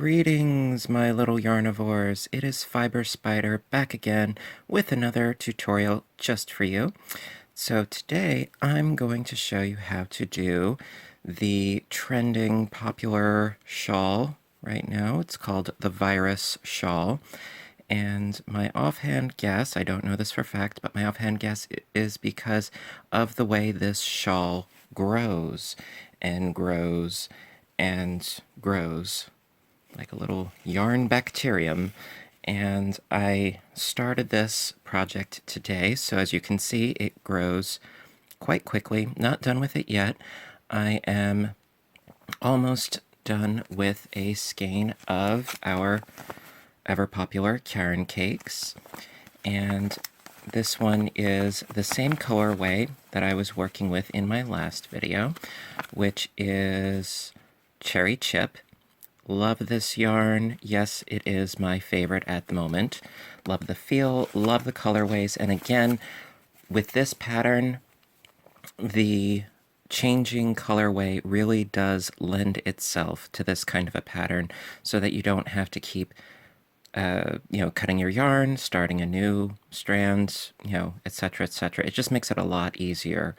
Greetings, my little yarnivores. It is Fiber Spider back again with another tutorial just for you. So today I'm going to show you how to do the trending popular shawl right now. It's called the Virus Shawl. And my offhand guess, I don't know this for a fact, but my offhand guess is because of the way this shawl grows and grows and grows like a little yarn bacterium. And I started this project today, so as you can see, it grows quite quickly. Not done with it yet. I am almost done with a skein of our ever popular Karen cakes, and this one is the same colorway that I was working with in my last video, which is Cherry Chip. Love this yarn. Yes, it is my favorite at the moment. Love the feel, love the colorways, and again, with this pattern, the changing colorway really does lend itself to this kind of a pattern so that you don't have to keep cutting your yarn, starting a new strand, etc., etc. It just makes it a lot easier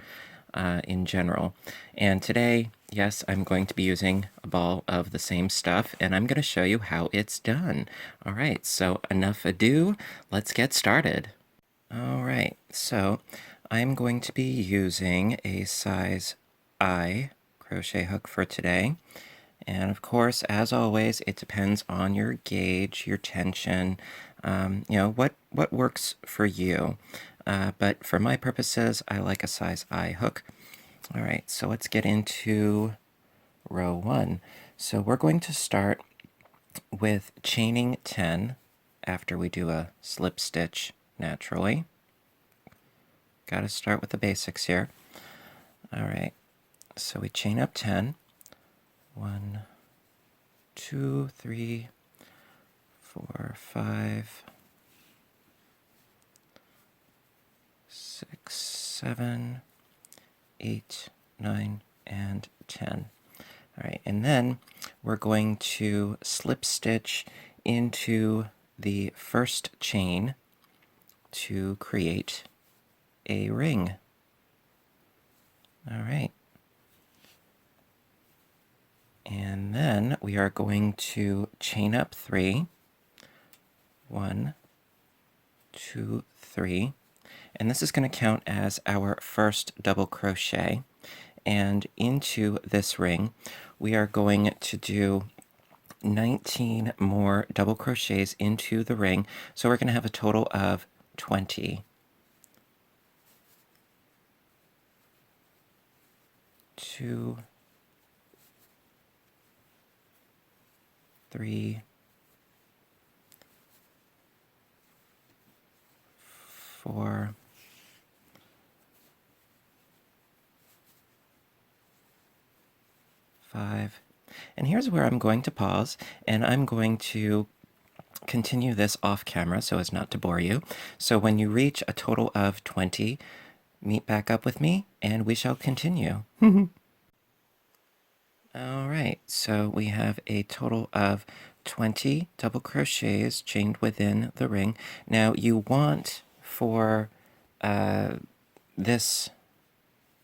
in general. And today, yes, I'm going to be using a ball of the same stuff, and I'm going to show you how it's done. All right, so enough ado, let's get started. All right, so I'm going to be using a size I crochet hook for today. And of course, as always, it depends on your gauge, your tension, what works for you. But for my purposes, I like a size I hook. All right, so let's get into row 1. So we're going to start with chaining 10 after we do a slip stitch naturally. Got to start with the basics here. All right, so we chain up 10. 1, 2, 3, 4, 5, 6, 7, 8, 9, and 10. All right, and then we're going to slip stitch into the first chain to create a ring. All right. And then we are going to chain up 3. 1, 2, 3. And this is going to count as our first double crochet. And into this ring, we are going to do 19 more double crochets into the ring. So we're going to have a total of 20. 2, 3, 4, 5. And here's where I'm going to pause, and I'm going to continue this off camera so as not to bore you. So when you reach a total of 20, meet back up with me, and we shall continue. All right, so we have a total of 20 double crochets chained within the ring. Now you want for this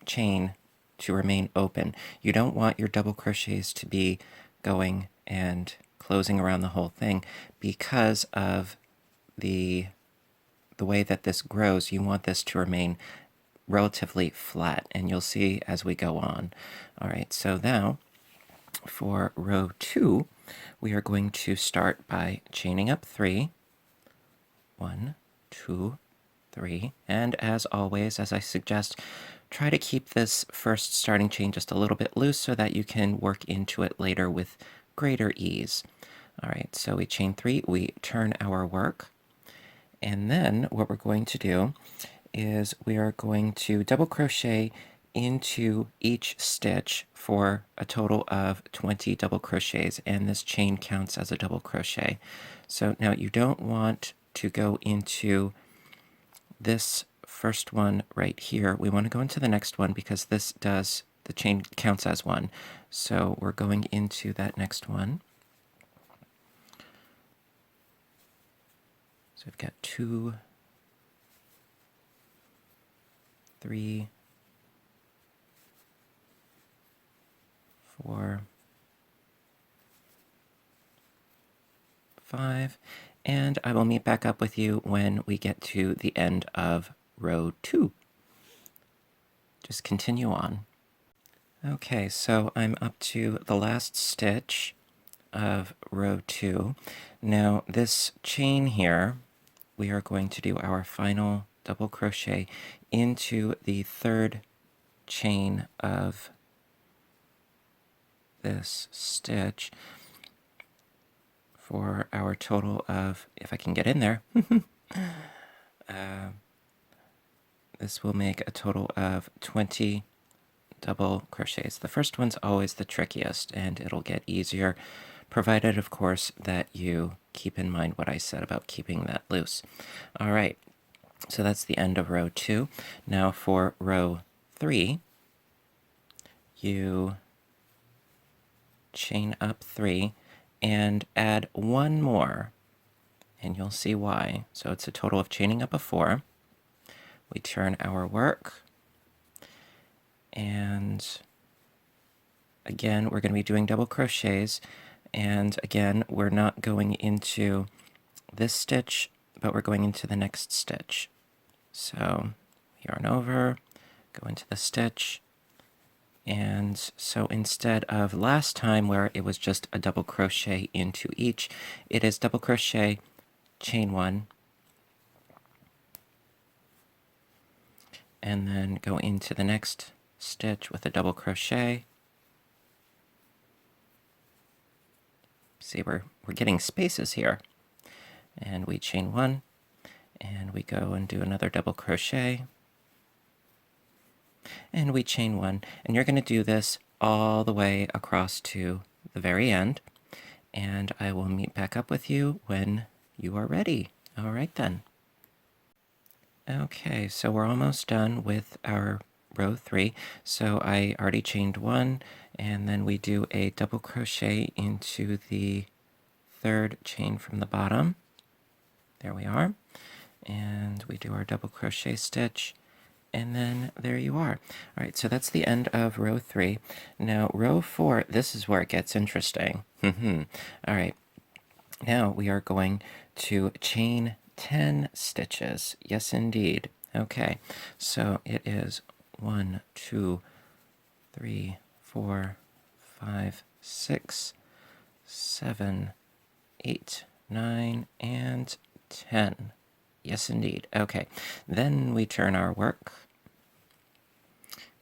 chain to remain open. You don't want your double crochets to be going and closing around the whole thing because of the way that this grows. You want this to remain relatively flat, and you'll see as we go on. All right, so now for row 2, we are going to start by chaining up 3. 1, 2, 3. And as always, as I suggest, try to keep this first starting chain just a little bit loose so that you can work into it later with greater ease. All right, so we chain 3, we turn our work, and then what we're going to do is we are going to double crochet into each stitch for a total of 20 double crochets, and this chain counts as a double crochet. So now you don't want to go into this first one right here. We want to go into the next one because this does, the chain counts as one. So we're going into that next one. So I've got 2, 3, 4, 5, and I will meet back up with you when we get to the end of row 2. Just continue on. Okay, so I'm up to the last stitch of row 2. Now this chain here, we are going to do our final double crochet into the third chain of this stitch for our total of, if I can get in there, this will make a total of 20 double crochets. The first one's always the trickiest, and it'll get easier, provided, of course, that you keep in mind what I said about keeping that loose. All right, so that's the end of row 2. Now for row 3, you chain up 3 and add 1 more, and you'll see why. So it's a total of chaining up of 4. We turn our work, and again, we're going to be doing double crochets, and again, we're not going into this stitch, but we're going into the next stitch. So yarn over, go into the stitch, and so instead of last time where it was just a double crochet into each, it is double crochet, chain 1, and then go into the next stitch with a double crochet. See, we're getting spaces here. And we chain 1, and we go and do another double crochet, and we chain 1, and you're going to do this all the way across to the very end, and I will meet back up with you when you are ready. All right then. Okay, so we're almost done with our row 3. So I already chained 1, and then we do a double crochet into the third chain from the bottom. There we are. And we do our double crochet stitch, and then there you are. All right, so that's the end of row 3. Now row 4, this is where it gets interesting. All right, now we are going to chain 10 stitches. Yes, indeed. Okay, so it is 1, 2, 3, 4, 5, 6, 7, 8, 9, and 10. Yes, indeed. Okay, then we turn our work.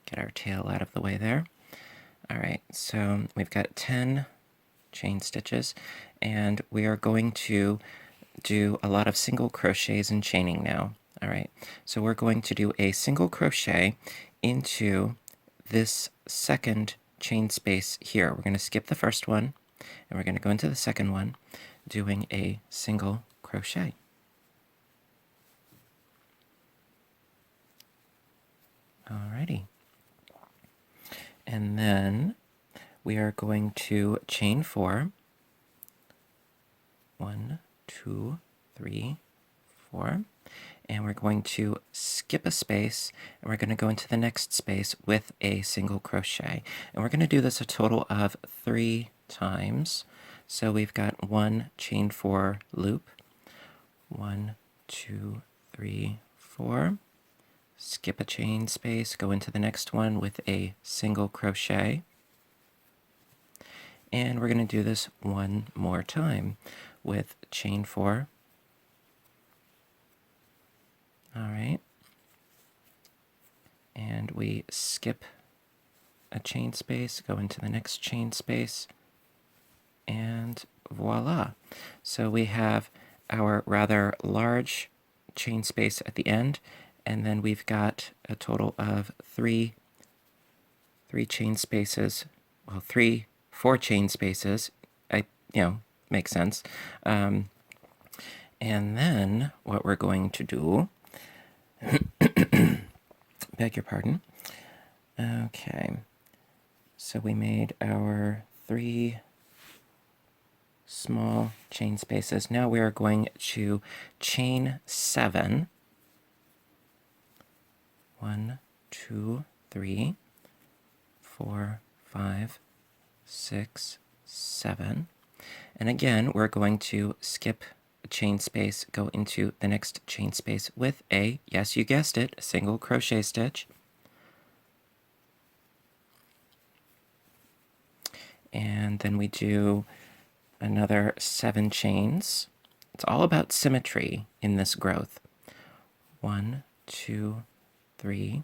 Get our tail out of the way there. All right, so we've got 10 chain stitches, and we are going to do a lot of single crochets and chaining now. All right, so we're going to do a single crochet into this second chain space here. We're going to skip the first one, and we're going to go into the second one, doing a single crochet. Alrighty. And then we are going to chain 4. 1, 2, 3, 4. And we're going to skip a space, and we're going to go into the next space with a single crochet. And we're going to do this a total of 3 times. So we've got 1 chain 4 loop. 1, 2, 3, 4. Skip a chain space, go into the next one with a single crochet. And we're going to do this one more time with chain 4. All right. And we skip a chain space, go into the next chain space, and voila. So we have our rather large chain space at the end, and then we've got a total of 4 chain spaces. Well, 4 chain spaces. Makes sense. And then what we're going to do, beg your pardon. Okay, so we made our 3 small chain spaces. Now we are going to chain 7. 1, 2, 3, 4, 5, 6, 7. And again, we're going to skip a chain space, go into the next chain space with a, yes, you guessed it, a single crochet stitch. And then we do another 7 chains. It's all about symmetry in this growth. 1, 2, 3,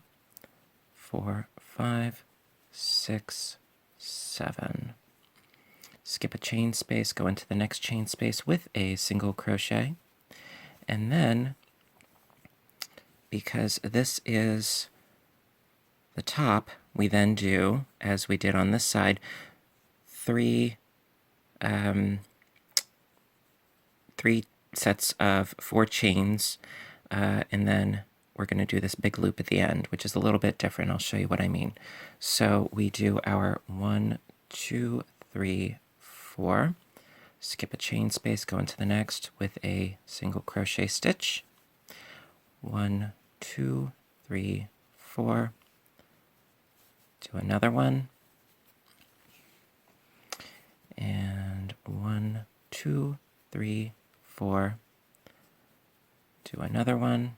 4, 5, 6, 7. Skip a chain space, go into the next chain space with a single crochet. And then, because this is the top, we then do, as we did on this side, three sets of 4 chains, and then we're going to do this big loop at the end, which is a little bit different. I'll show you what I mean. So we do our 1, 2, 3, 4, skip a chain space, go into the next with a single crochet stitch. 1, 2, 3, 4, do another one, and 1, 2, 3, 4, do another one.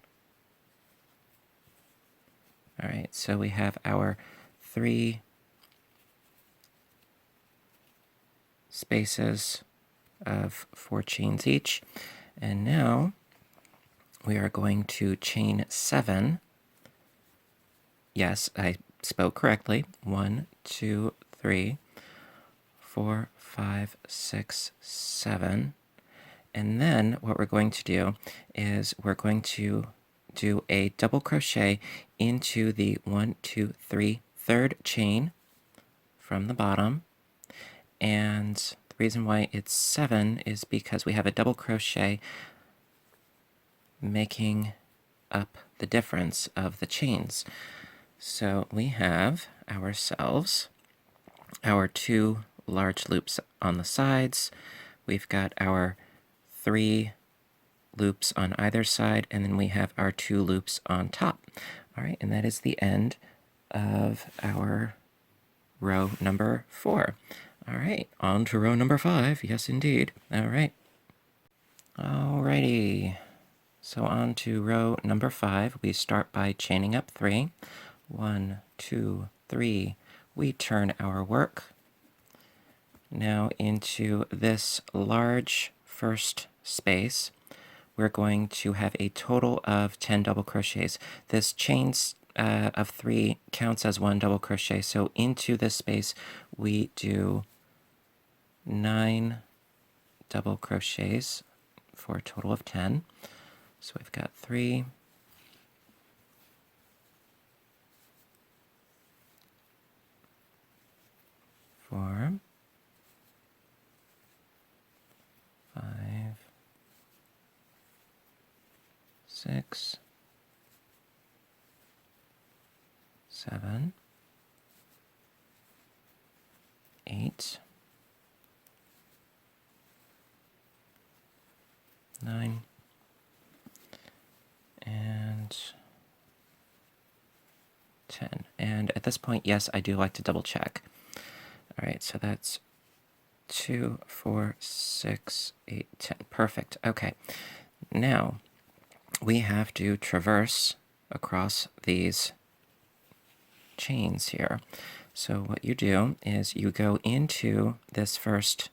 All right, so we have our 3 spaces of 4 chains each. And now we are going to chain 7. Yes, I spoke correctly. 1, 2, 3, 4, 5, 6, 7. And then what we're going to do is we're going to do a double crochet into the 1, 2, 3, third chain from the bottom. And the reason why it's 7 is because we have a double crochet making up the difference of the chains. So we have ourselves our 2 large loops on the sides. We've got our 3 loops on either side, and then we have our 2 loops on top. All right, and that is the end of our row number 4. All right, on to row number 5. Yes, indeed. All right. Alrighty. So on to row number 5. We start by chaining up 3. 1, 2, 3. We turn our work now into this large first space. We're going to have a total of 10 double crochets. This chains of 3 counts as 1 double crochet. So into this space, we do 9 double crochets for a total of 10. So we've got 3, 4, 5, 6, 7, 8, 9, and 10. And at this point, yes, I do like to double check. All right, so that's 2, 4, 6, 8, 10. Perfect. Okay. Now, we have to traverse across these chains here. So what you do is you go into this first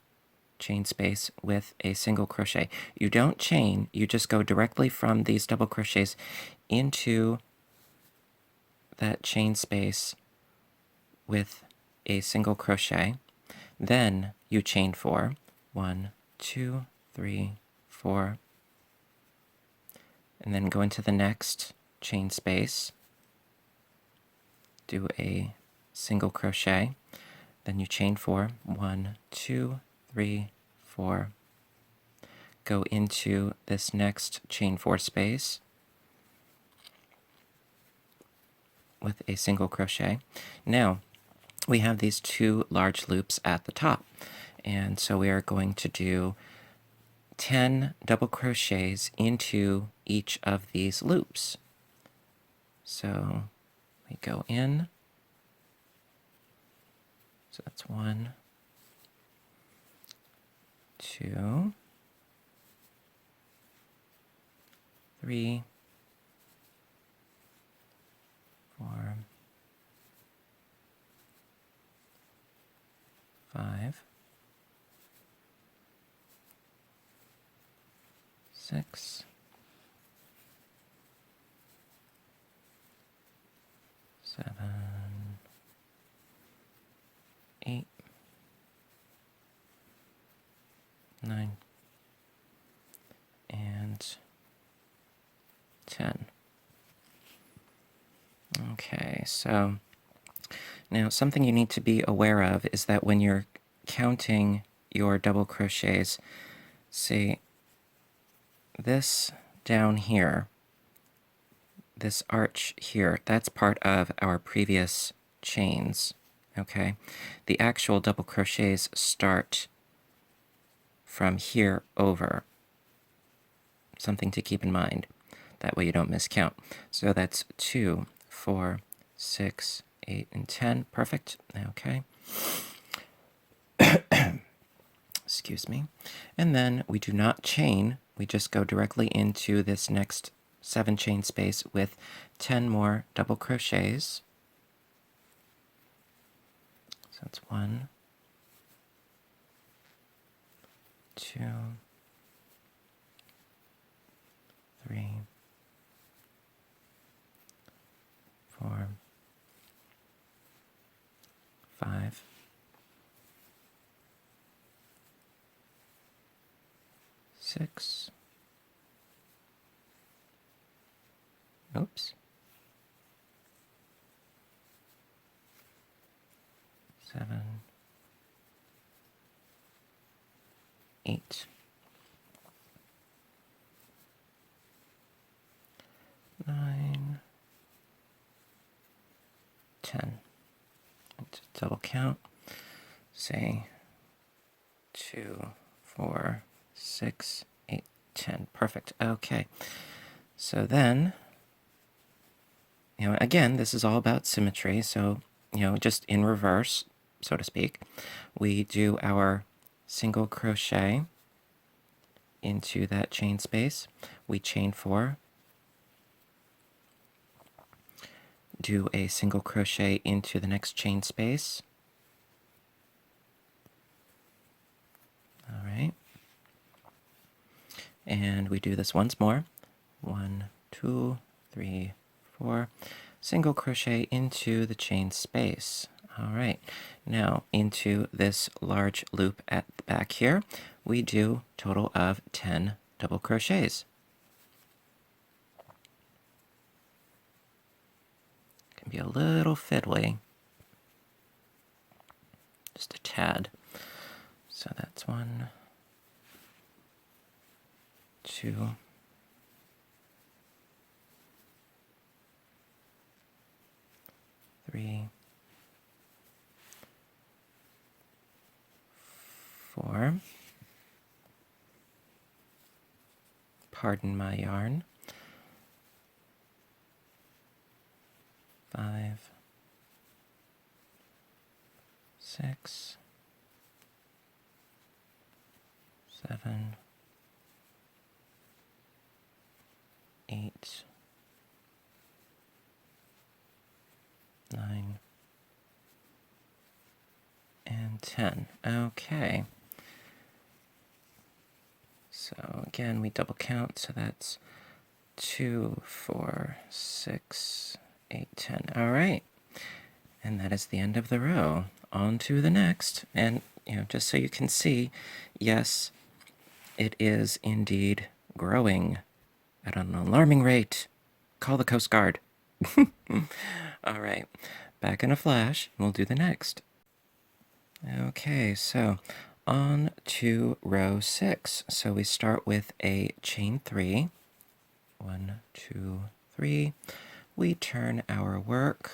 chain space with a single crochet. You don't chain, you just go directly from these double crochets into that chain space with a single crochet. Then you chain 4. 1, 2, 3, 4. And then go into the next chain space. Do a single crochet. Then you chain 4. 1, 2, 3, 4. Go into this next chain 4 space with a single crochet. Now, we have these 2 large loops at the top. And so we are going to do 10 double crochets into each of these loops. So we go in, so that's 1, 2, 3, 4, 5, 6, 7, 8, 9, and 10. Okay, so now something you need to be aware of is that when you're counting your double crochets, see this down here, this arch here, that's part of our previous chains, okay? The actual double crochets start from here over. Something to keep in mind. That way you don't miscount. So that's 2, 4, 6, 8, and 10. Perfect. Okay. Excuse me. And then we do not chain. We just go directly into this next 7 chain space with 10 more double crochets. So that's 1, 2, 3, 4, 5, 6. Oops. 7, 8, 9, 10. Let's double count. Say 2, 4, 6, 8, 10. Perfect. Okay. So then, again, this is all about symmetry. So, just in reverse, so to speak, we do our single crochet into that chain space. We chain 4, do a single crochet into the next chain space. All right. And we do this once more. 1, 2, 3, 4. Single crochet into the chain space. All right. Now into this large loop at the back here, we do total of 10 double crochets. Can be a little fiddly. Just a tad. So that's 1, 2, 3, 4. Pardon my yarn. 5, 6, 7, 8, 9, and 10. Okay. So again, we double count, so that's 2, 4, 6, 8, 10. All right. And that is the end of the row. On to the next. And, just so you can see, yes, it is indeed growing at an alarming rate. Call the Coast Guard. All right. Back in a flash, we'll do the next. Okay, so on to row 6. So we start with a chain 3. 1, 2, 3. We turn our work,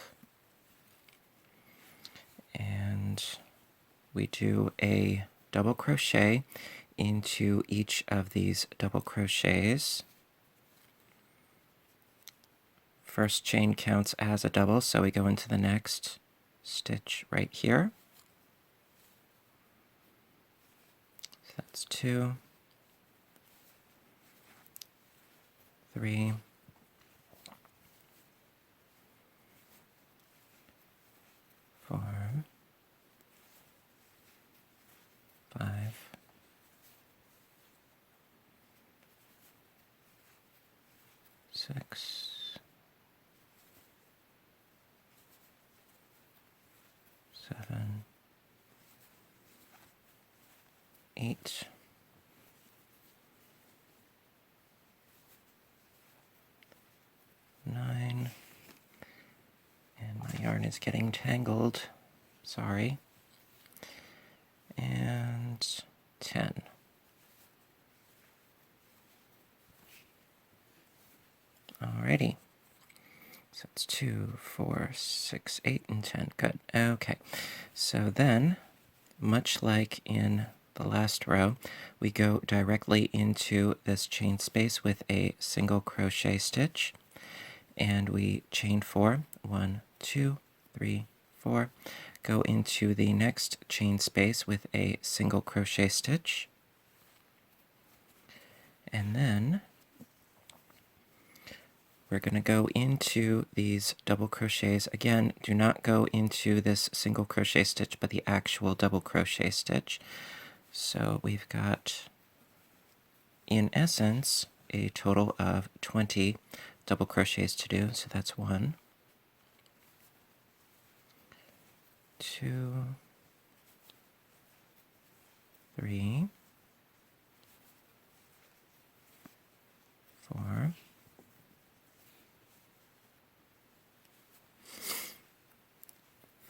and we do a double crochet into each of these double crochets. First chain counts as a double, so we go into the next stitch right here. So that's 2, 3, 4, 5, 6, 7, 8, 9, and my yarn is getting tangled, sorry, and 10. Alrighty, so it's 2, 4, 6, 8, and 10. Good. Okay, so then, much like in the last row, we go directly into this chain space with a single crochet stitch, and we chain 4, 1, 2, 3, 4, go into the next chain space with a single crochet stitch, and then we're going to go into these double crochets. Again, do not go into this single crochet stitch, but the actual double crochet stitch. So we've got, in essence, a total of 20 double crochets to do. So that's 1, 2, 3, 4,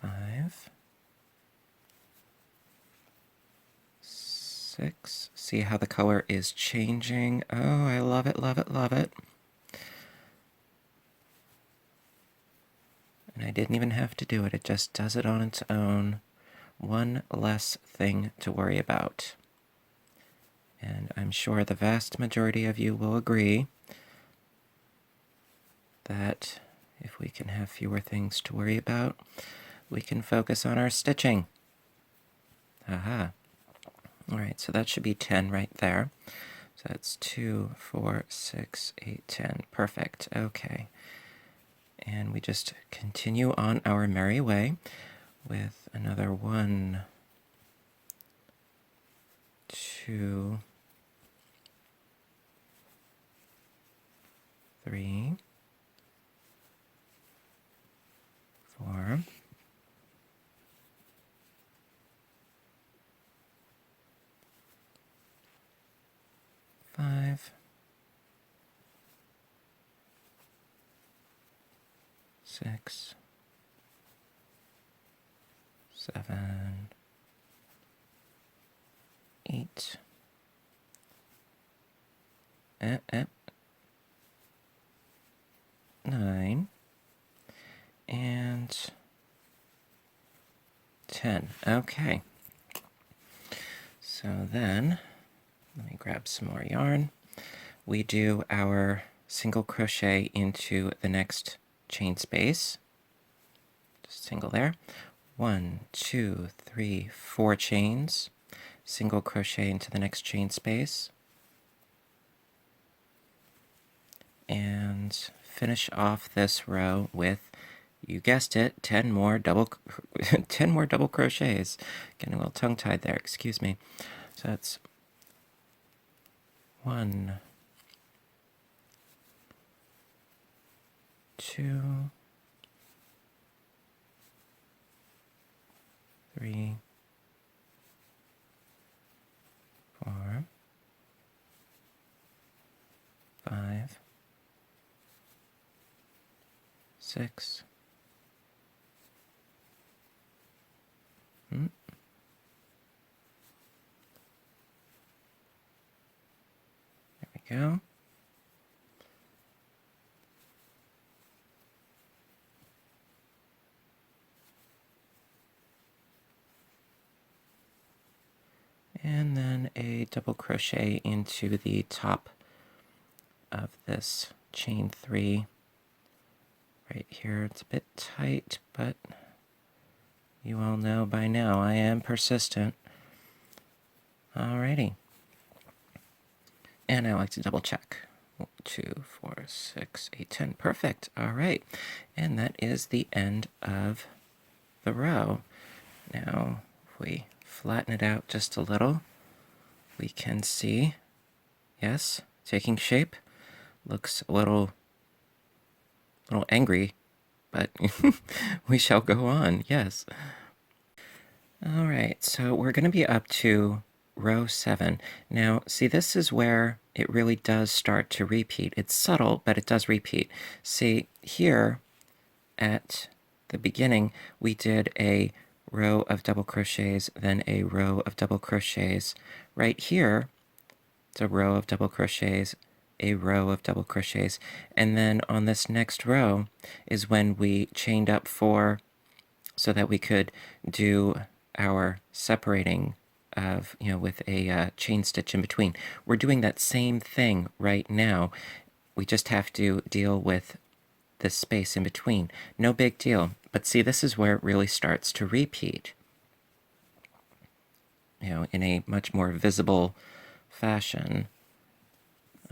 5, 6. See how the color is changing? Oh, I love it, love it, love it. And I didn't even have to do it. It just does it on its own. One less thing to worry about. And I'm sure the vast majority of you will agree that if we can have fewer things to worry about, we can focus on our stitching. Aha. Alright, so that should be 10 right there. So that's 2, 4, 6, 8, 10. Perfect. Okay. And we just continue on our merry way with another 1, 2, 3, 4, 5, 6, 7, 8, 9, and 10. Okay. So then, let me grab some more yarn. We do our single crochet into the next chain space. Just single there. 1, 2, 3, 4 chains. Single crochet into the next chain space. And finish off this row with, you guessed it, 10 more double 10 more double crochets. Getting a little tongue-tied there, excuse me. So that's 1, 2, 3, 4, 5, 6. There we go. And then a double crochet into the top of this chain 3 right here. It's a bit tight, but you all know by now I am persistent. Alrighty. And I like to double check. 1, 2, 4, 6, 8, 10. Perfect. All right. And that is the end of the row. Now, if we flatten it out just a little, we can see, yes, taking shape. Looks a little angry, but we shall go on, yes. All right, so we're going to be up to row 7. Now, see, this is where it really does start to repeat. It's subtle, but it does repeat. See, here at the beginning, we did a row of double crochets, then a row of double crochets. Right here, it's a row of double crochets, a row of double crochets, and then on this next row is when we chained up 4 so that we could do our separating of, with a chain stitch in between. We're doing that same thing right now. We just have to deal with this space in between. No big deal. But see, this is where it really starts to repeat, in a much more visible fashion.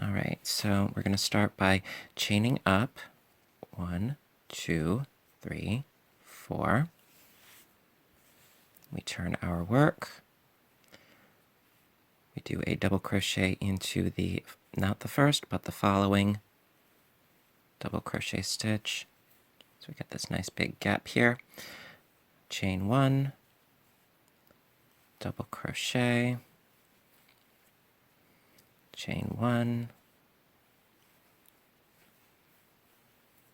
All right, so we're going to start by chaining up 1, 2, 3, 4. We turn our work. We do a double crochet into the, not the first, but the following double crochet stitch. So we get this nice big gap here. Chain 1, double crochet, chain 1,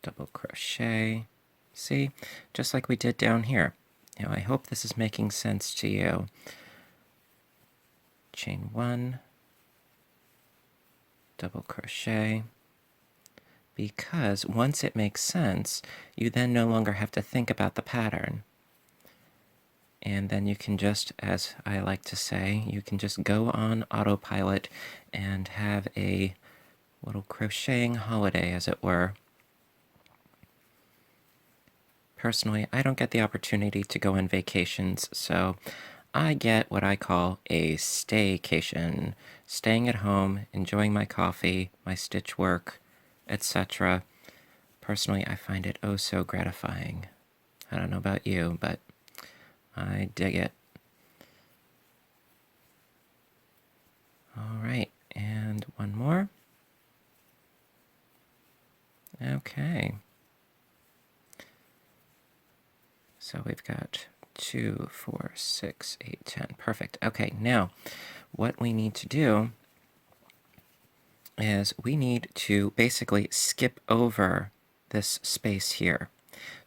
double crochet. See, just like we did down here. I hope this is making sense to you. Chain 1, double crochet, because once it makes sense, you then no longer have to think about the pattern. And then you can just, as I like to say, you can just go on autopilot and have a little crocheting holiday, as it were. Personally, I don't get the opportunity to go on vacations, so I get what I call a staycation. Staying at home, enjoying my coffee, my stitch work, etc. Personally, I find it oh so gratifying. I don't know about you, but I dig it. All right, and one more. Okay. So we've got 2, 4, 6, 8, 10. Perfect. Okay, now what we need to do is we need to basically skip over this space here.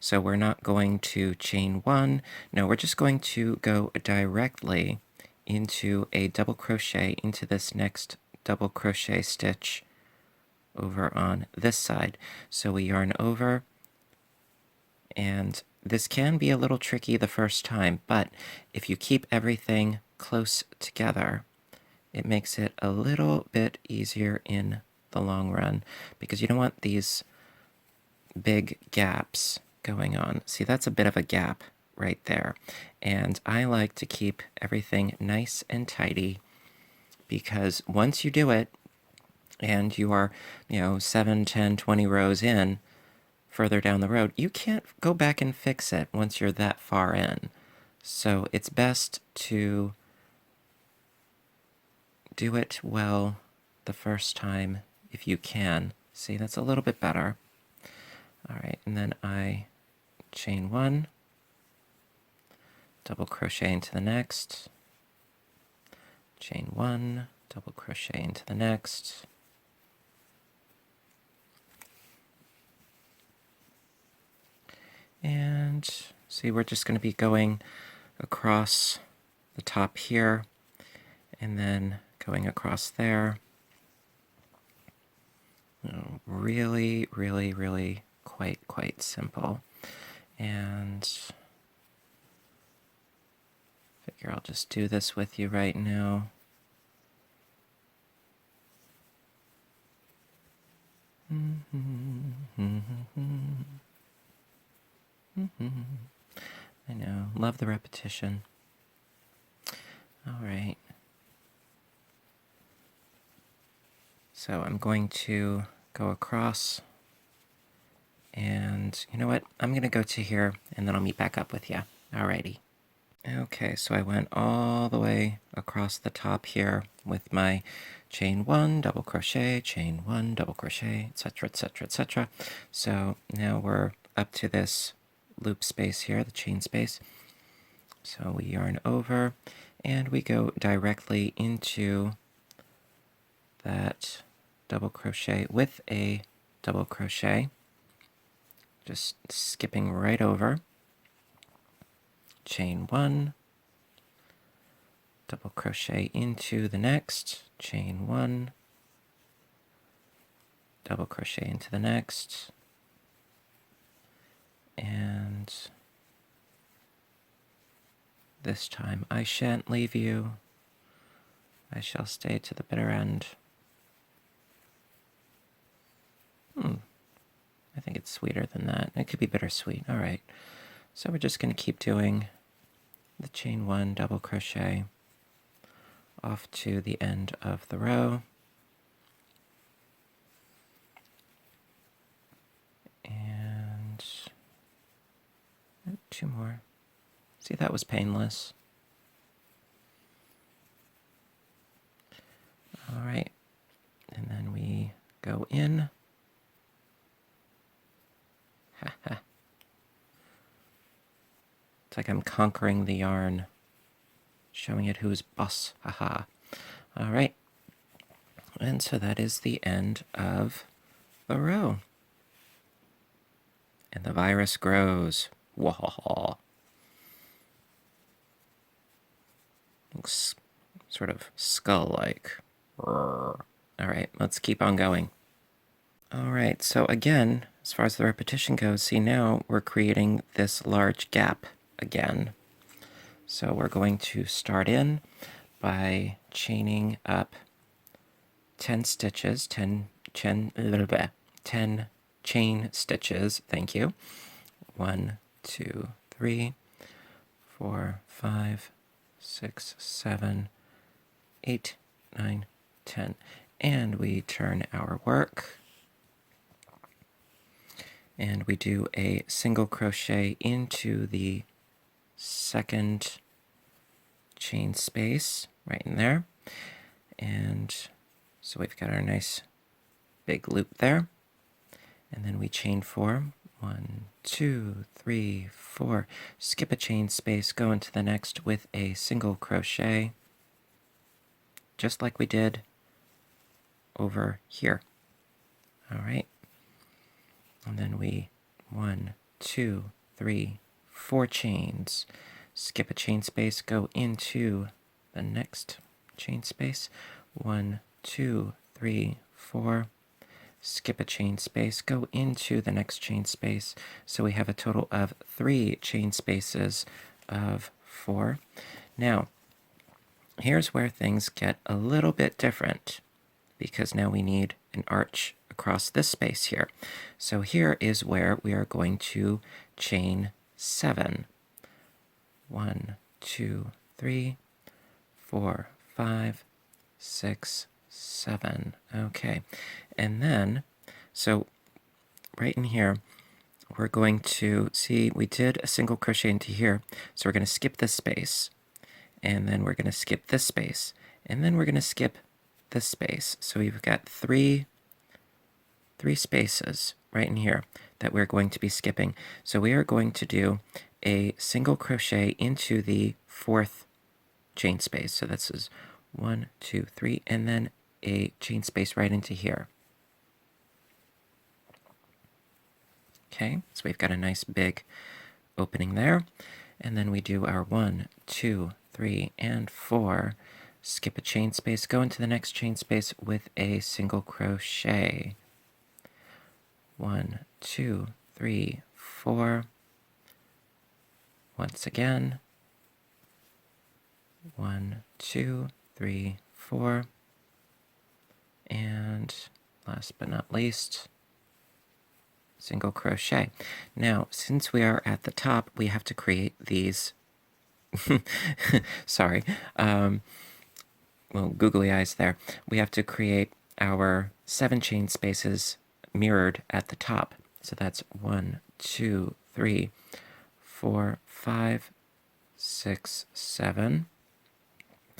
So we're not going to chain 1. No, we're just going to go directly into a double crochet into this next double crochet stitch over on this side. So we yarn over, and this can be a little tricky the first time, but if you keep everything close together, it makes it a little bit easier in the long run, because you don't want these big gaps going on. See, that's a bit of a gap right there. And I like to keep everything nice and tidy, because once you do it, and you are, 7, 10, 20 rows in, further down the road, you can't go back and fix it once you're that far in. So it's best to do it well the first time if you can. See, that's a little bit better. All right, and then I chain 1, double crochet into the next, chain 1, double crochet into the next, and see, we're just going to be going across the top here and then going across there. Really, really, really quite simple. And Figure I'll just do this with you right now. I know, love the repetition. All right. So I'm going to go across, and you know what? I'm going to go to here, and then I'll meet back up with you. Alrighty. Okay, so I went all the way across the top here with my chain 1, double crochet, chain 1, double crochet, etc., etc., etc. So now we're up to this loop space here, the chain space. So we yarn over, and we go directly into that double crochet with a double crochet, just skipping right over, chain 1, double crochet into the next, chain 1, double crochet into the next, and this time I shan't leave you. I shall stay to the bitter end. I think it's sweeter than that. It could be bittersweet. All right. So we're just going to keep doing the chain 1, double crochet off to the end of the row. And 2 more. See, that was painless. All right. And then we go in. It's like I'm conquering the yarn, showing it who's boss. Haha. All right. And so that is the end of the row. And the virus grows. Whoa. Looks sort of skull-like. All right, let's keep on going. All right, so again, as far as the repetition goes, see now we're creating this large gap again. So we're going to start in by chaining up 10 stitches, 10 chain stitches, thank you. 1, 2, 3, 4, 5, 6, 7, 8, 9, 10. And we turn our work, and we do a single crochet into the second chain space right in there. And so we've got our nice big loop there. And then we chain 4. 1, 2, 3, 4. Skip a chain space, go into the next with a single crochet, just like we did over here. All right. And then we 1, 2, 3, 4 chains. Skip a chain space, go into the next chain space. 1, 2, 3, 4. Skip a chain space, go into the next chain space. So we have a total of 3 chain spaces of 4. Now, here's where things get a little bit different, because now we need an arch across this space here. So here is where we are going to chain 7. 1, 2, 3, 4, 5, 6, 7. Okay. And then, so right in here, we're going to see we did a single crochet into here. So we're going to skip this space, and then we're going to skip this space, and then we're going to skip this space. So we've got three spaces right in here that we're going to be skipping. So we are going to do a single crochet into the 4th chain space. So this is 1, 2, 3, and then a chain space right into here. Okay, so we've got a nice big opening there. And then we do our 1, 2, 3, and 4. Skip a chain space, go into the next chain space with a single crochet. 1, 2, 3, 4. Once again. 1, 2, 3, 4, and last but not least, single crochet. Now, since we are at the top, we have to create these, sorry, well, googly eyes there. We have to create our 7 chain spaces mirrored at the top. So that's 1, 2, 3, 4, 5, 6, 7.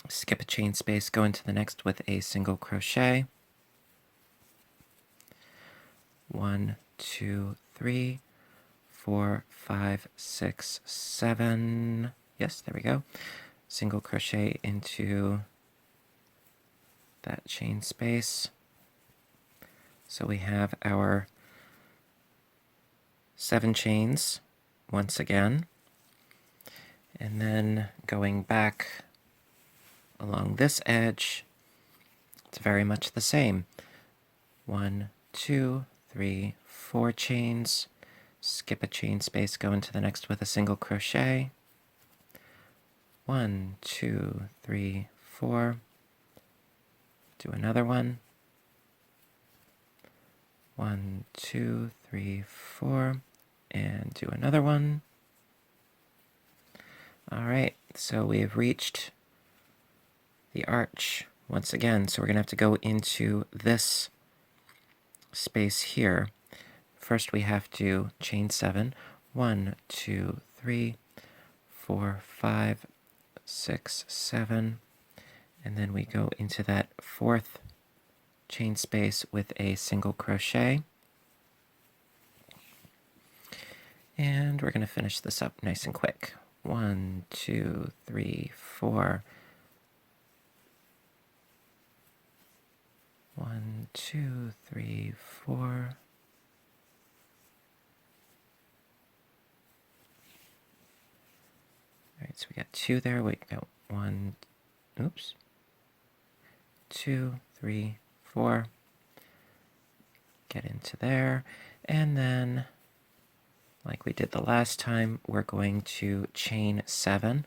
Skip a chain space, go into the next with a single crochet. 1, 2, 3, 4, 5, 6, 7. Yes, there we go. Single crochet into that chain space. So we have our 7 chains once again. And then going back along this edge, it's very much the same. 1, 2, 3, 4 chains, skip a chain space, go into the next with a single crochet. 1, 2, 3, 4. Do another one. 1, 2, 3, 4, and do another one. All right, so we have reached the arch once again. So we're going to have to go into this space here. First we have to chain 7. 1, 2, 3, 4, 5, 6, 7. And then we go into that 4th chain space with a single crochet. And we're going to finish this up nice and quick. 1, 2, 3, 4. 1, 2, 3, 4. All right, so we got 2 there. We got 1, oops, 2, 3, 4. Get into there, and then, like we did the last time, we're going to chain 7.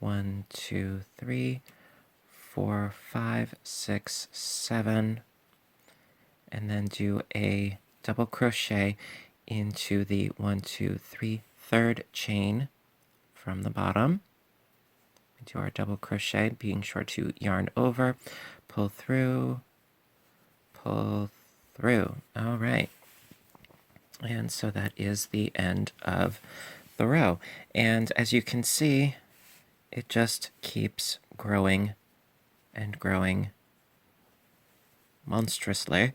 1, 2, 3, 4, 5, 6, 7. And then do a double crochet into the 1, 2, 3, 3rd chain from the bottom. We do our double crochet, being sure to yarn over, pull through, pull through. All right. And so that is the end of the row. And as you can see, it just keeps growing and growing monstrously.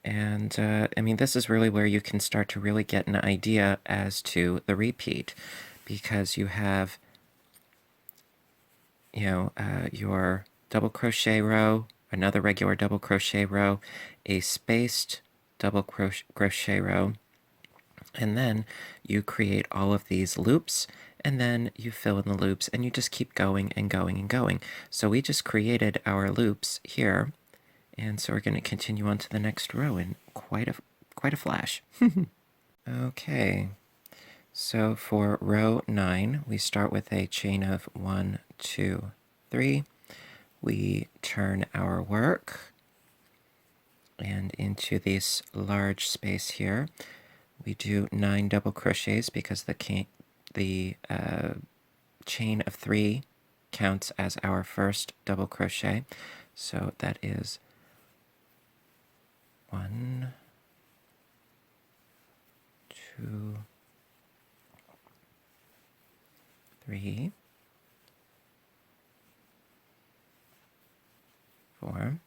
And I mean, this is really where you can start to really get an idea as to the repeat, because you have, your double crochet row, another regular double crochet row, a spaced double crochet row, and then you create all of these loops, and then you fill in the loops, and you just keep going and going and going. So we just created our loops here, and so we're going to continue on to the next row in quite a flash. Okay, so for row 9, we start with a chain of 1, 2, 3. We turn our work, and into this large space here, we do 9 double crochets because the chain of 3 counts as our first double crochet. So that is 1, 2, 3, 4,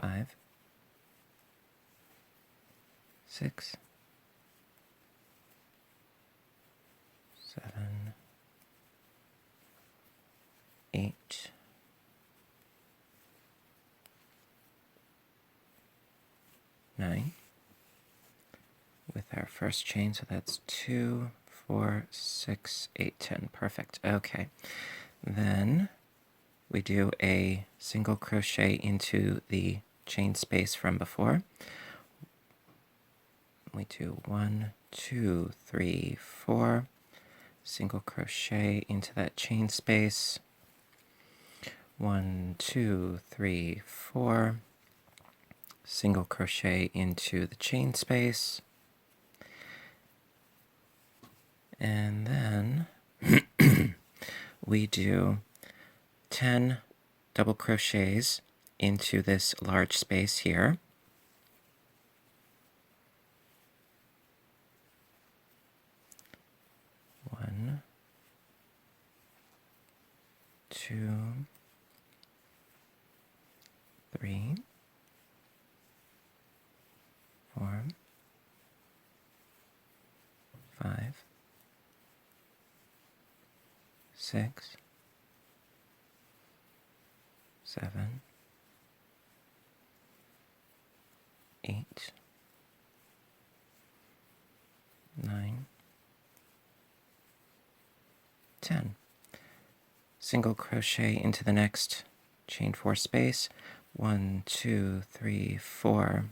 5, 6, 7, 8, 9 with our first chain, so that's 2, 4, 6, 8, 10. Perfect. Okay. Then we do a single crochet into the chain space from before. We do 1, 2, 3, 4. single crochet into that chain space. 1, 2, 3, 4. Single crochet into the chain space. And then we do 10 double crochets into this large space here. One, 2, 3, 4, 5, 6, 7, 8, 9, 10. Single crochet into the next chain 4 space. 1, 2, 3, 4.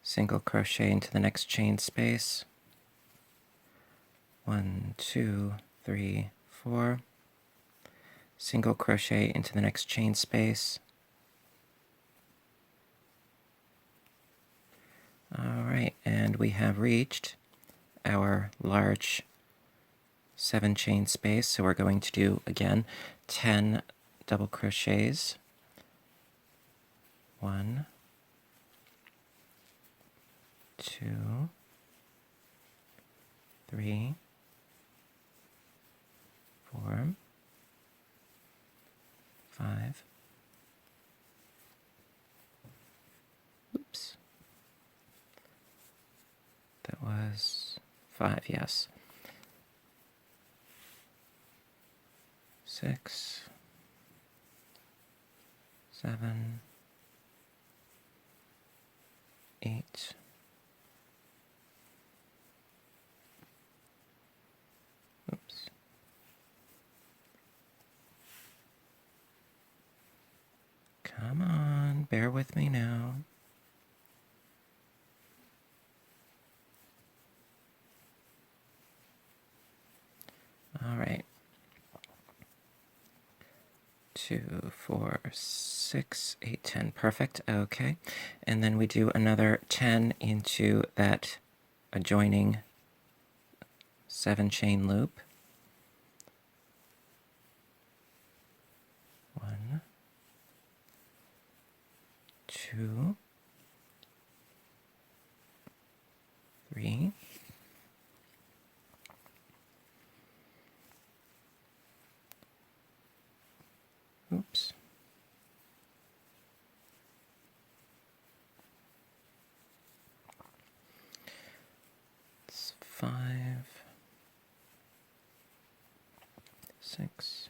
Single crochet into the next chain space. 1, 2, 3, 4. Single crochet into the next chain space. All right, and we have reached our large 7 chain space, so we're going to do again 10 double crochets. 1, 2, 3, 4, 5. Oops. That was 5, yes. 6, 7, 8, 'Come on, bear with me now. All right. 2, 4, 6, 8, 10. Perfect. Okay. And then we do another 10 into that adjoining 7 chain loop. 1, 2, 3, 5, 6,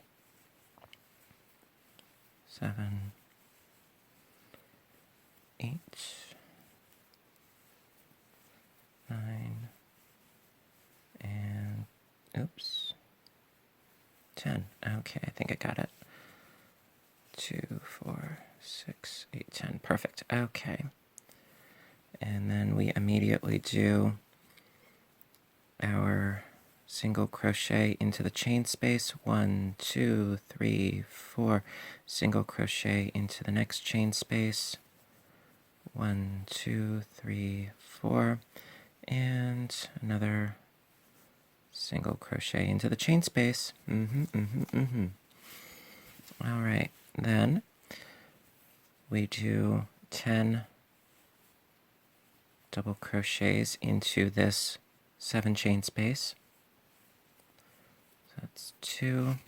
7, 8, 9, and 10. Okay, I think I got it. 2, 4, 6, 8, 10. Perfect. Okay. And then we immediately do our single crochet into the chain space. 1, 2, 3, 4. Single crochet into the next chain space. 1, 2, 3, 4. And another single crochet into the chain space. All right, then we do 10 double crochets into this 7 chain space. So that's 2,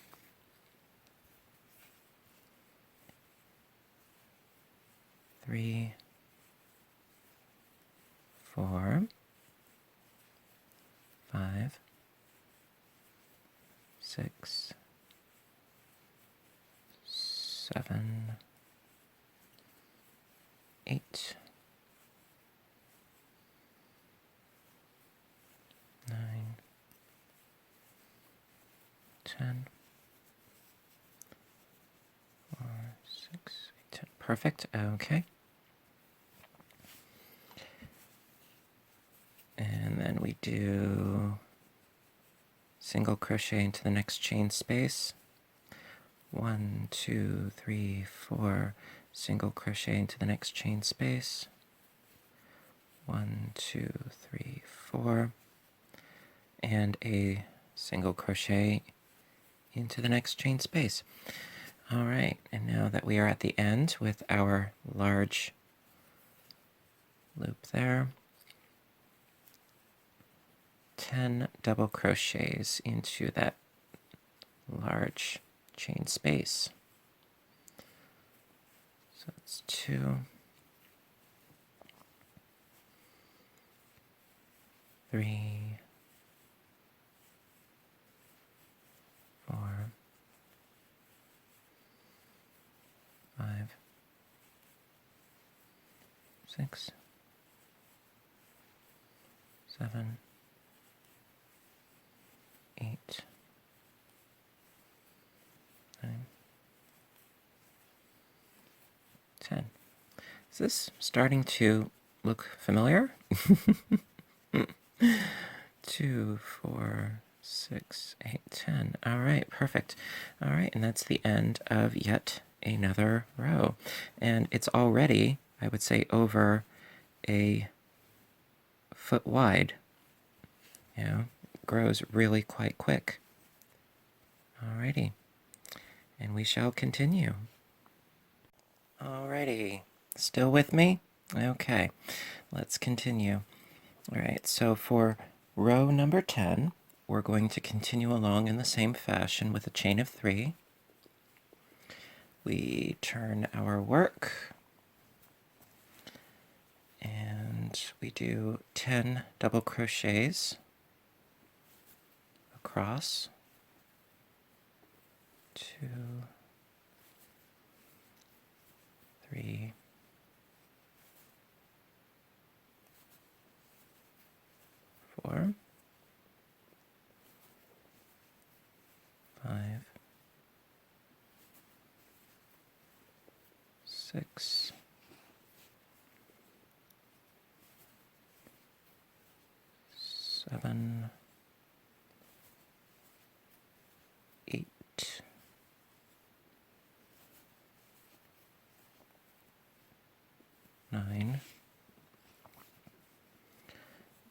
3, 4, 5, 6, 7, 8, 9, 10, 4, 6, 8, 10. Perfect. Okay. And then we we do single crochet into the next chain space. 1, 2, 3, 4, single crochet into the next chain space. 1, 2, 3, 4, and a single crochet into the next chain space. All right, and now that we are at the end with our large loop there, 10 double crochets into that large chain space. So that's 2, 3, 4, 5, 6, 7, 8, 9, 10. Is this starting to look familiar? 2, 4, 6, 8, 10. All right, perfect. All right, and that's the end of yet another row. And it's already, I would say, over a foot wide. You know, grows really quite quick. Alrighty, and we shall continue. Alrighty, still with me? Okay, let's continue. Alright, so for row number 10, we're going to continue along in the same fashion with a chain of 3. We turn our work, and we do 10 double crochets across. 2, 3, 4, 5, 6, 7, 8, 9,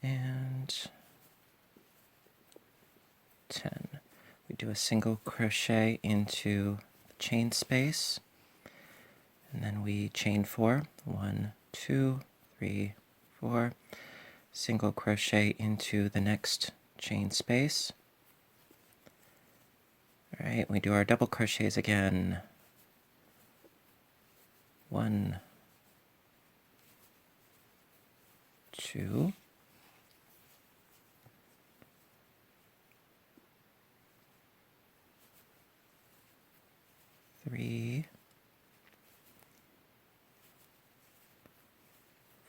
and 10. We do a single crochet into the chain space, and then we chain 4. 1, 2, 3, 4. Single crochet into the next chain space. All right, we do our double crochets again. 1, 2, 3,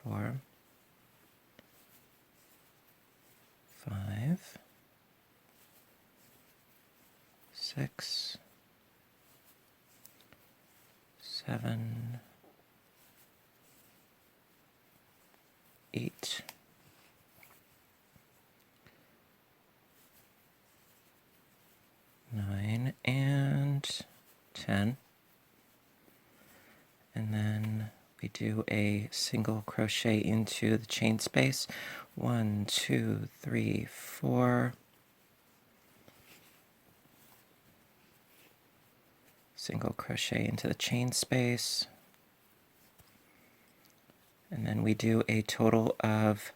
4, 5, 6, 7, 8, 9, and 10. And then we do a single crochet into the chain space. 1, 2, 3, 4. Single crochet into the chain space. And then we do a total of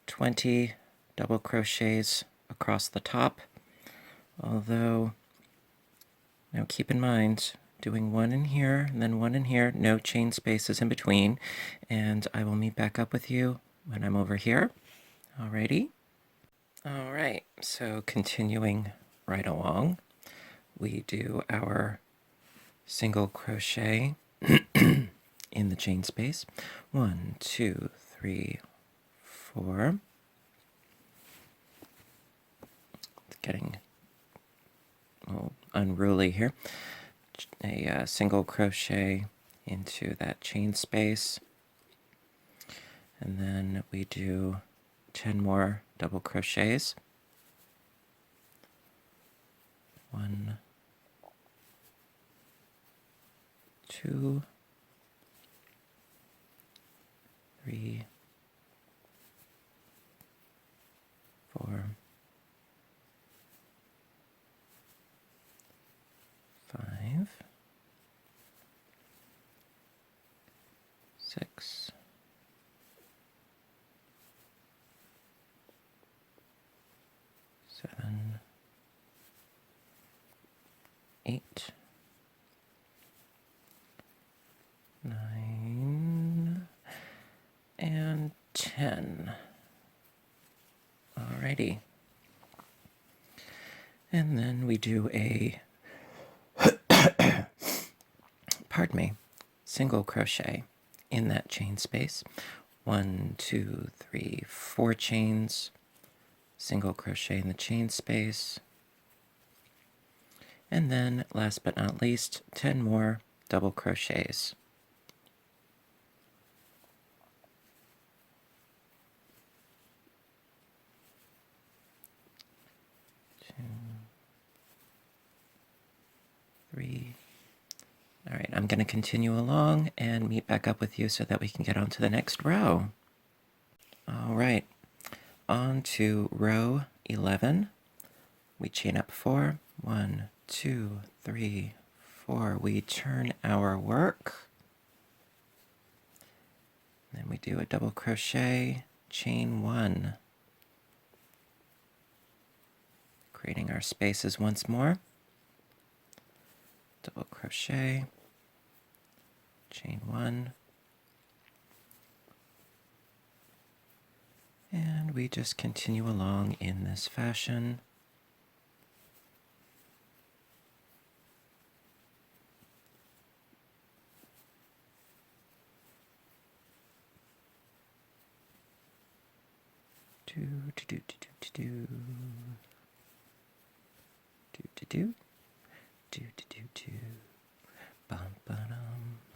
20 double crochets across the top. Although, now keep in mind, doing 1 in here and then 1 in here, no chain spaces in between, and I will meet back up with you when I'm over here. Alrighty? Alright, so continuing right along, we do our single crochet in the chain space. 1, 2, 3, 4. It's getting a little unruly here. A single crochet into that chain space, and then we do 10 more double crochets. 1, 2, 3, 4, 5, 6, 7, 8, 9, and 10. Alrighty. And then we do a, pardon me, single crochet in that chain space. 1, 2, 3, 4 chains, single crochet in the chain space. And then, last but not least, 10 more double crochets. 2, 3. All right, I'm going to continue along and meet back up with you so that we can get on to the next row. All right, on to row 11. We chain up 4. 1, 2, 3, 4. We turn our work. Then we do a double crochet, chain 1. Creating our spaces once more. Double crochet, chain 1. And we just continue along in this fashion. Do do do do do do do do do do do do do bum bum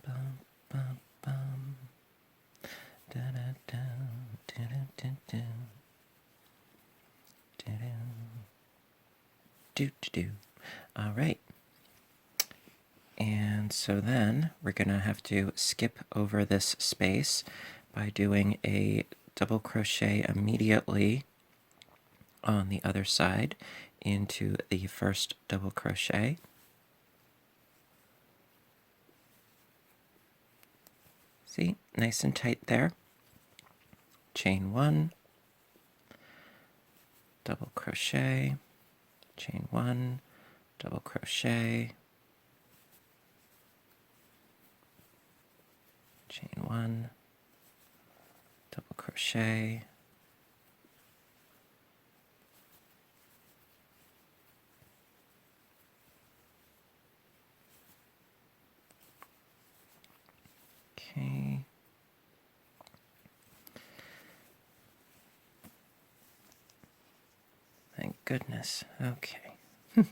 bum bum bum da da da da da da da do do do. All right. And so then we're going to have to skip over this space by doing a double crochet immediately on the other side into the first double crochet. See, nice and tight there. Chain 1, double crochet, chain 1, double crochet, chain 1, double crochet, okay. Thank goodness. Okay. All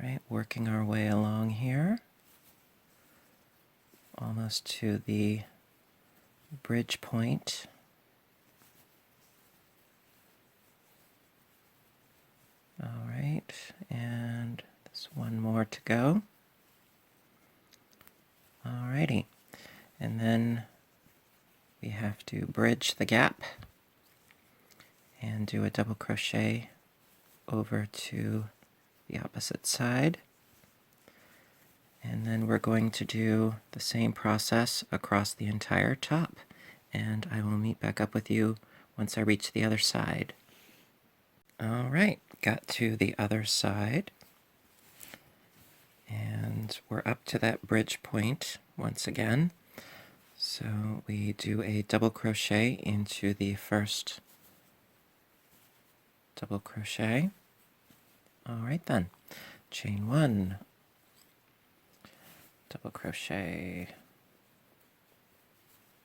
right, working our way along here. Almost to the bridge point. All right, and there's one more to go. All righty, and then we have to bridge the gap and do a double crochet over to the opposite side. And then we're going to do the same process across the entire top. And I will meet back up with you once I reach the other side. All right, got to the other side. And we're up to that bridge point once again. So we do a double crochet into the first double crochet. All right then, chain 1, double crochet,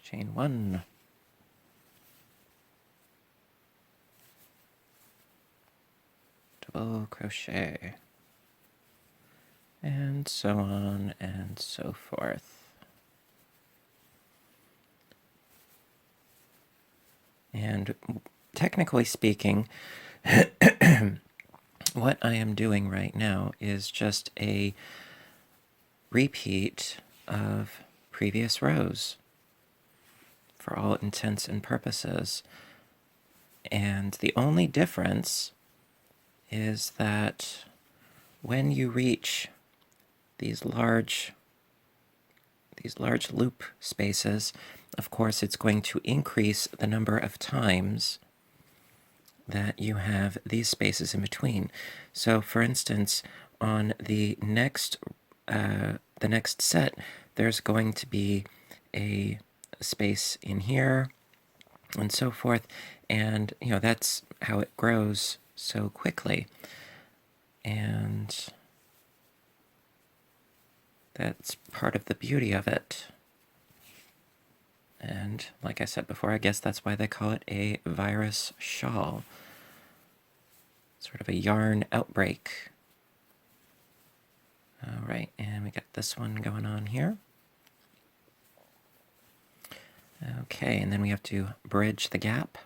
chain 1, double crochet, and so on and so forth. And technically speaking, what I am doing right now is just a repeat of previous rows for all intents and purposes. And the only difference is that when you reach these large loop spaces, of course, it's going to increase the number of times that you have these spaces in between. So, for instance, on the next set, there's going to be a space in here, and so forth, and that's how it grows so quickly, and that's part of the beauty of it. And like I said before, I guess that's why they call it a virus shawl. Sort of a yarn outbreak. All right, and we got this one going on here. Okay, and then we have to bridge the gap.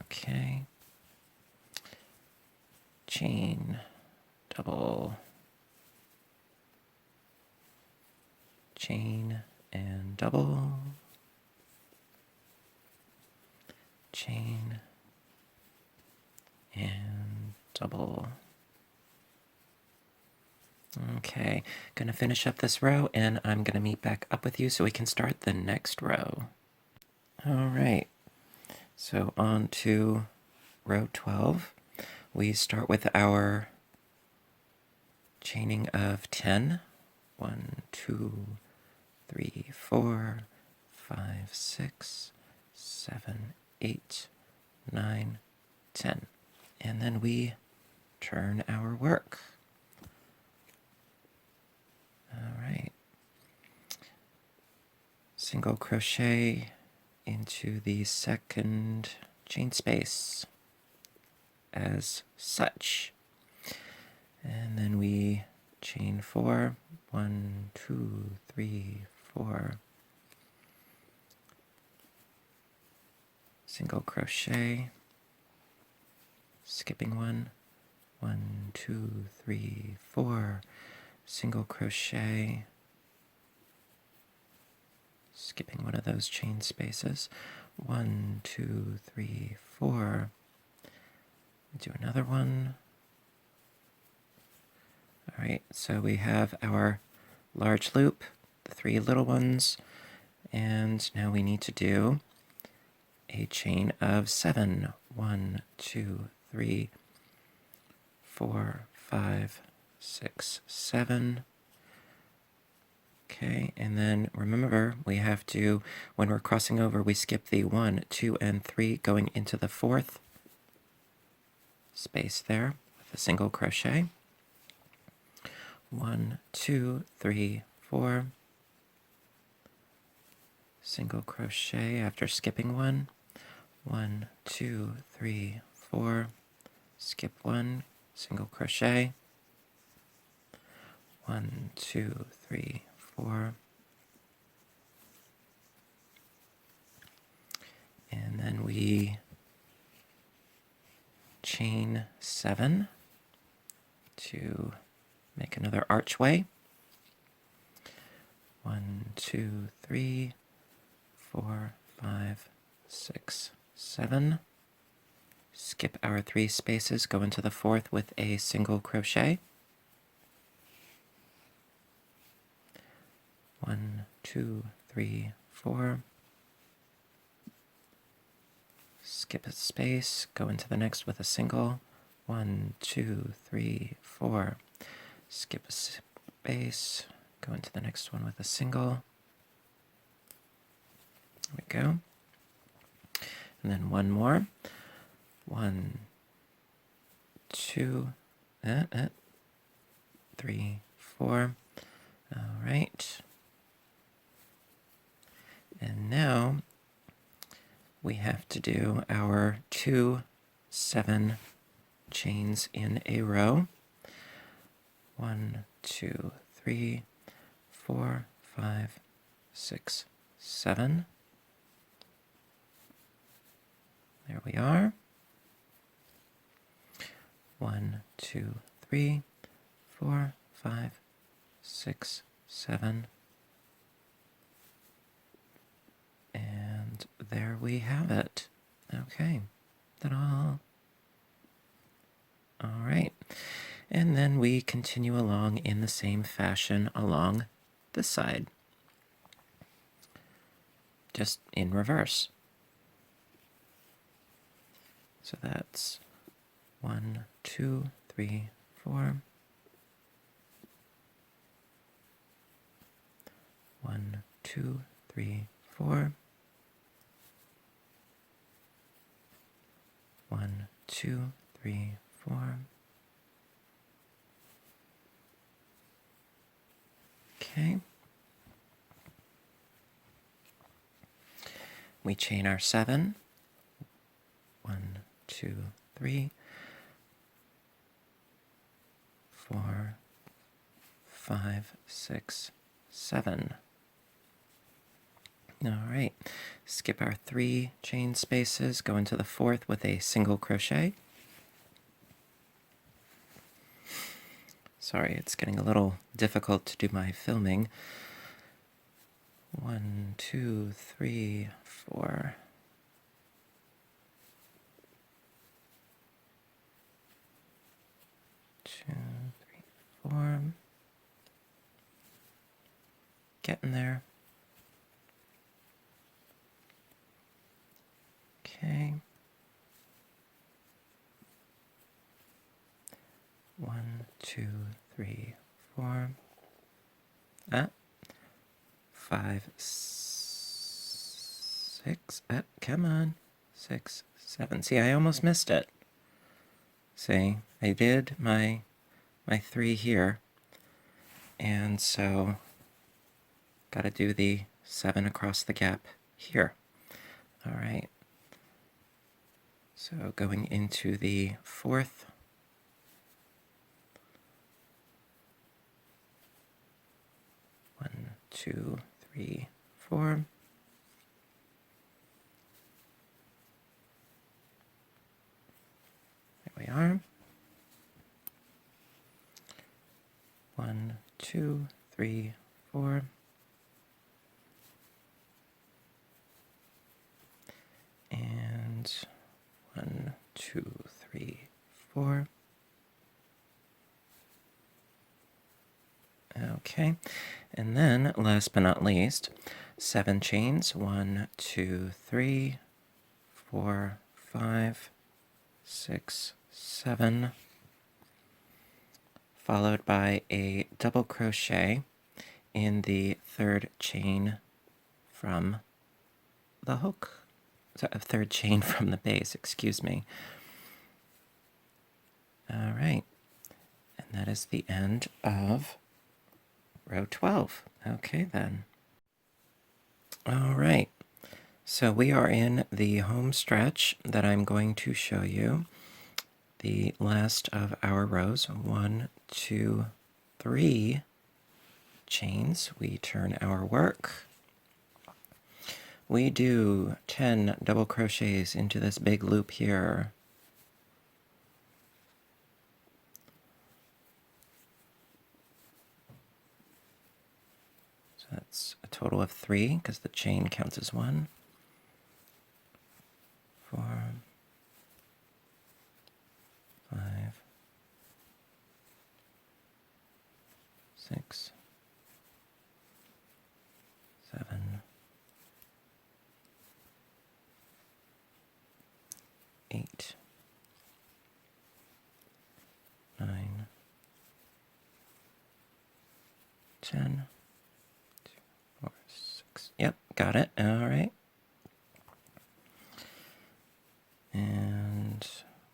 Okay. Chain, double, chain, and double, chain, and double. Okay, gonna finish up this row, and I'm gonna meet back up with you so we can start the next row. All right, so on to row 12. We start with our chaining of 10. 1, 2, 3, 4, 5, 6, 7, 8, 9, 10. And then we turn our work. All right. Single crochet into the second chain space as such. And then we chain 4. 1, 2, 3, 4. Single crochet, skipping 1. 1, 2, 3, 4. Single crochet, skipping one of those chain spaces. 1, 2, 3, 4. Do another one. All right, so we have our large loop, the 3 little ones, and now we need to do a chain of 7. 1, 2, 3, 4, 5, 6, 7. Okay, and then remember, we have to, when we're crossing over, we skip the 1, 2, and 3, going into the 4th space there with a single crochet. 1, 2, 3, 4. Single crochet after skipping 1. 1, 2, 3, 4. Skip 1, single crochet. 1, 2, 3, 4. And then we chain 7 to make another archway. 1, 2, 3, 4, 5, 6, 7. Skip our 3 spaces, go into the 4th with a single crochet. 1, 2, 3, 4. Skip a space, go into the next with a single. 1, 2, 3, 4. Skip a space, go into the next one with a single. There we go. And then one more. 1, 2, 3, 4. All right. And now we have to do our 2 7 chains in a row. 1, 2, 3, 4, 5, 6, 7. There we are. 1, 2, 3, 4, 5, 6, 7. And there we have it. Okay. Ta-da! All right. And then we continue along in the same fashion along this side, just in reverse. So that's 1, 2, 3, 4. 1, 2, 3, 4. 1, 2, 3, 4. Okay. We chain our 7. 1, 2, 3, 4, 5, 6, 7. All right, skip our 3 chain spaces, go into the 4th with a single crochet. Sorry, it's getting a little difficult to do my filming. 1, 2, 3, 4. 2, 3, 4. Getting there. Okay. 1, 2, 3, 4. 5, 6. Come on. 6, 7. See, I almost missed it. See, I did my 3 here, and so got to do the 7 across the gap here. All right. So going into the 4th. 1, 2, 3, 4. There we are. 1, 2, 3, 4. And 1, 2, 3, 4. Okay, and then last but not least, 7 chains. 1, 2, 3, 4, 5, 6, 7, followed by a double crochet in the 3rd chain from the hook. So, 3rd chain from the base, excuse me. All right, and that is the end of row 12. Okay, then. All right, so we are in the home stretch that I'm going to show you. The last of our rows, 1, 2, 3 chains. We turn our work. We do 10 double crochets into this big loop here. So that's a total of 3 because the chain counts as 1. 4, 5, 6, 7, 8, 9, 10, 2, 4, 6. Yep, got it. All right. And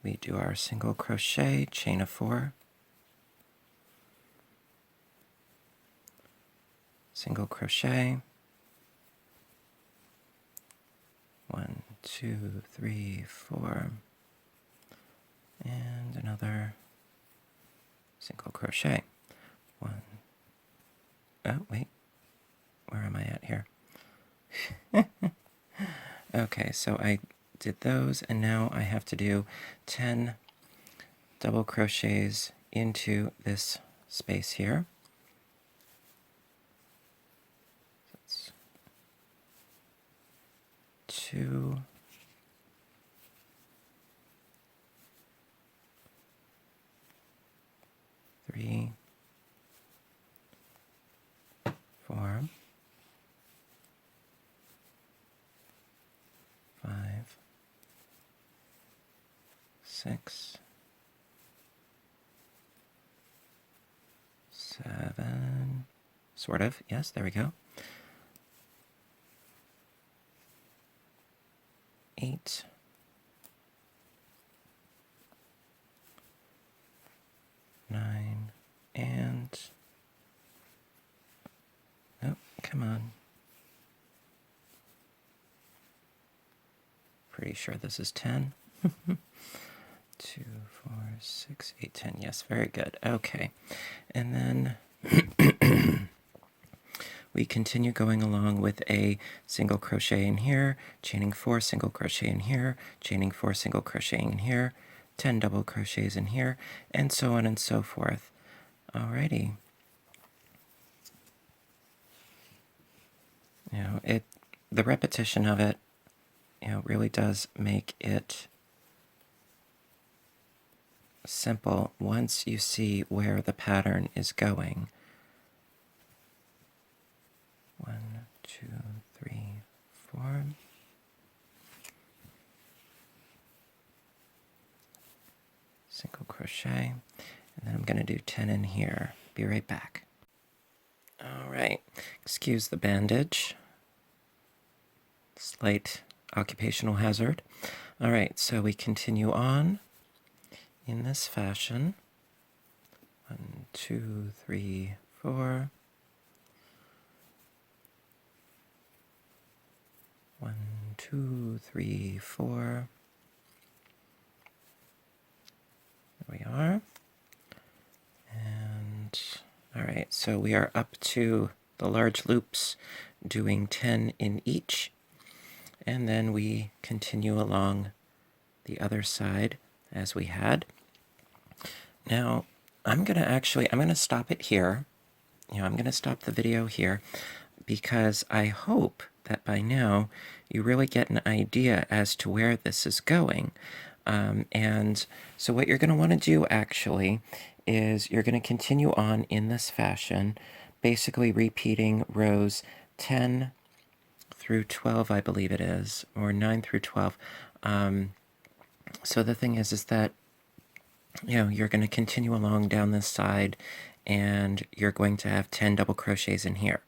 we do our single crochet, chain of 4, single crochet, 1, 2, 3, 4, and another single crochet. 1. Oh, wait, where am I at here? Okay, so I did those, and now I have to do 10 double crochets into this space here. That's 2, 3, 4, 5, 6, 7, sort of, yes, there we go. 8, 9, and oh, come on. Pretty sure this is 10. 2, 4, 6, 8, 10. Yes, very good. Okay. And then we continue going along with a single crochet in here, chaining 4 single crochet in here, chaining 4 single crocheting in here, 10 double crochets in here, and so on and so forth. Alrighty. The repetition of it, really does make it simple once you see where the pattern is going. 1, 2, 3, 4. Single crochet, and then I'm going to do 10 in here. Be right back. All right, excuse the bandage. Slight occupational hazard. All right, so we continue on in this fashion. 1, 2, 3, 4. 1, 2, 3, 4. There we are. And all right, so we are up to the large loops, doing 10 in each. And then we continue along the other side as we had. Now, I'm going to stop it here. I'm going to stop the video here because I hope that by now you really get an idea as to where this is going. And so what you're going to want to do actually is you're going to continue on in this fashion, basically repeating rows 10 through 12, I believe it is, or 9 through 12. So the thing is that, you're going to continue along down this side, and you're going to have 10 double crochets in here.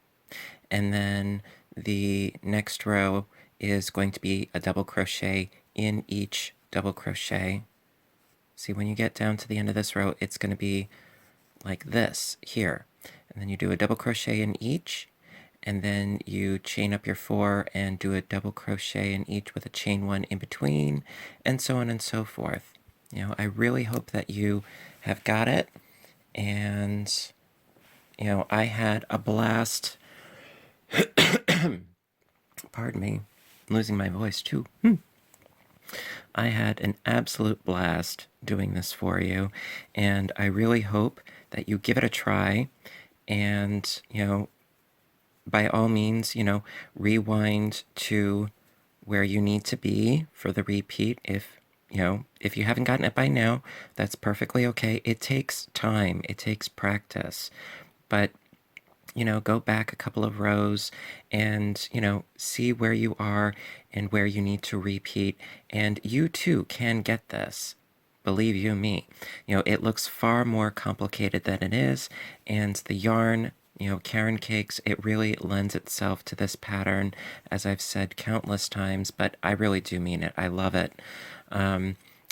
And then the next row is going to be a double crochet in each double crochet. See, when you get down to the end of this row, it's going to be like this here. And then you do a double crochet in each, and then you chain up your 4 and do a double crochet in each with a chain 1 in between, and so on and so forth. I really hope that you have got it, and I had a blast. Pardon me, I'm losing my voice too. I had an absolute blast doing this for you, and I really hope that you give it a try, and by all means, rewind to where you need to be for the repeat. If you haven't gotten it by now, that's perfectly okay. It takes time. It takes practice. But, go back a couple of rows and, see where you are and where you need to repeat. And you too can get this. Believe you me. It looks far more complicated than it is. And the yarn, Karen Cakes, it really lends itself to this pattern, as I've said countless times, but I really do mean it. I love it.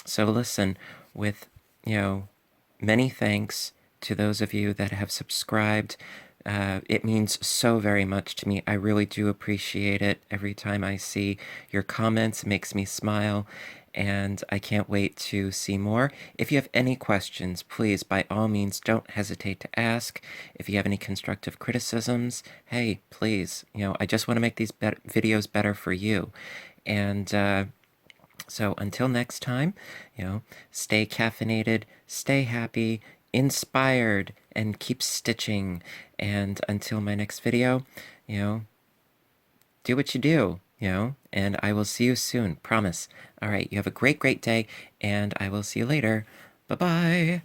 So listen, with, many thanks to those of you that have subscribed. It means so very much to me. I really do appreciate it. Every time I see your comments, it makes me smile. and I can't wait to see more. If you have any questions, please, by all means, don't hesitate to ask. If you have any constructive criticisms, hey, please, I just want to make these videos better for you. And so until next time, stay caffeinated, stay happy, inspired, and keep stitching. And until my next video, do what you do, and I will see you soon, promise. All right, you have a great, great day, and I will see you later. Bye-bye.